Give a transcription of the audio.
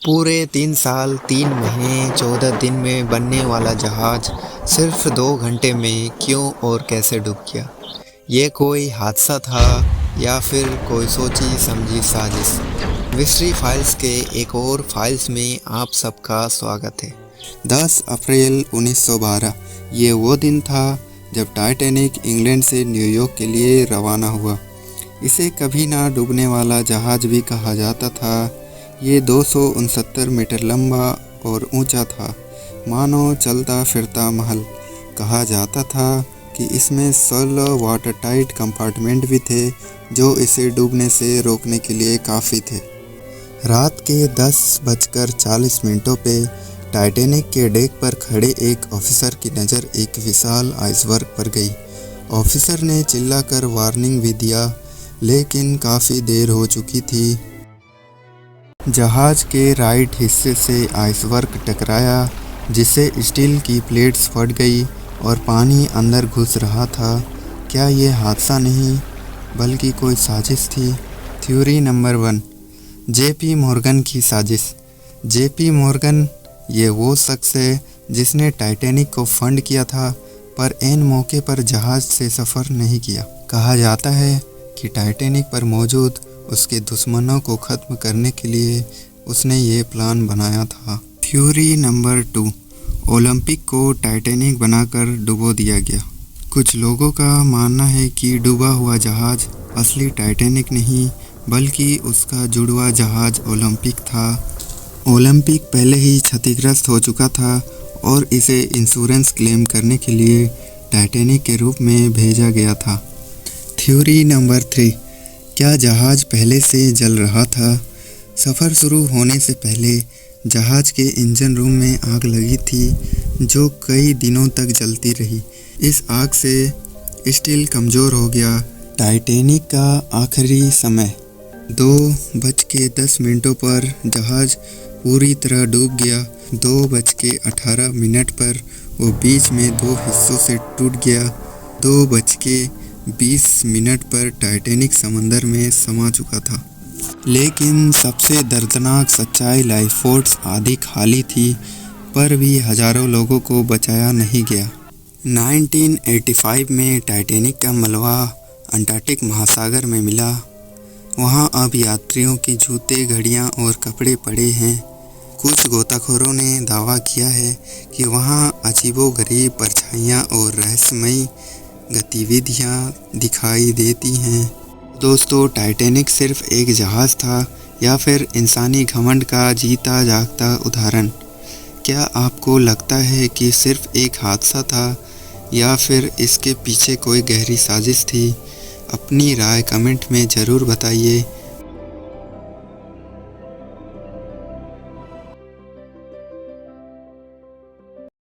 पूरे 3 साल 3 महीने 14 दिन में बनने वाला जहाज सिर्फ 2 घंटे में क्यों और कैसे डूब गया? ये कोई हादसा था या फिर कोई सोची समझी साजिश? मिस्ट्री फाइल्स के एक और फाइल्स में आप सबका स्वागत है। 10 अप्रैल 1912 ये वो दिन था जब टाइटैनिक इंग्लैंड से न्यूयॉर्क के लिए रवाना हुआ। इसे कभी ना डूबने वाला जहाज भी कहा जाता था। ये 269 मीटर लंबा और ऊंचा था, मानो चलता फिरता महल। कहा जाता था कि इसमें 16 वाटर टाइट कंपार्टमेंट भी थे जो इसे डूबने से रोकने के लिए काफ़ी थे। रात के 10:40 पे टाइटैनिक के डेक पर खड़े एक ऑफिसर की नज़र एक विशाल आइसबर्ग पर गई। ऑफिसर ने चिल्लाकर वार्निंग भी दिया, लेकिन काफ़ी देर हो चुकी थी। जहाज के राइट हिस्से से आइसबर्ग टकराया, जिससे स्टील की प्लेट्स फट गई और पानी अंदर घुस रहा था। क्या ये हादसा नहीं बल्कि कोई साजिश थी? थ्योरी नंबर 1, जेपी मॉर्गन की साजिश। जेपी मॉर्गन ये वो शख्स है जिसने टाइटैनिक को फंड किया था, पर ऐन मौके पर जहाज से सफ़र नहीं किया। कहा जाता है कि टाइटैनिक पर मौजूद उसके दुश्मनों को ख़त्म करने के लिए उसने ये प्लान बनाया था। थ्योरी नंबर 2, ओलंपिक को टाइटैनिक बनाकर डुबो दिया गया। कुछ लोगों का मानना है कि डूबा हुआ जहाज असली टाइटैनिक नहीं बल्कि उसका जुड़वा जहाज ओलंपिक था। ओलंपिक पहले ही क्षतिग्रस्त हो चुका था और इसे इंश्योरेंस क्लेम करने के लिए टाइटैनिक के रूप में भेजा गया था। थ्योरी नंबर 3, क्या जहाज पहले से जल रहा था? सफ़र शुरू होने से पहले जहाज के इंजन रूम में आग लगी थी, जो कई दिनों तक जलती रही। इस आग से स्टील कमज़ोर हो गया। टाइटैनिक का आखिरी समय 2:10 पर जहाज पूरी तरह डूब गया। 2:18 पर वो बीच में 2 हिस्सों से टूट गया। 2:20 पर टाइटैनिक समंदर में समा चुका था। लेकिन सबसे दर्दनाक सच्चाई लाइफ फोर्स आधी खाली थी, पर भी हज़ारों लोगों को बचाया नहीं गया। 1985 में टाइटैनिक का मलबा अंटार्कटिक महासागर में मिला। वहाँ अब यात्रियों के जूते, घड़ियाँ और कपड़े पड़े हैं। कुछ गोताखोरों ने दावा किया है कि वहाँ अजीबोगरीब परछाइयाँ और रहस्यमयी गतिविधियाँ दिखाई देती हैं। दोस्तों, टाइटैनिक सिर्फ एक जहाज़ था या फिर इंसानी घमंड का जीता जागता उदाहरण? क्या आपको लगता है कि सिर्फ एक हादसा था या फिर इसके पीछे कोई गहरी साजिश थी? अपनी राय कमेंट में ज़रूर बताइए।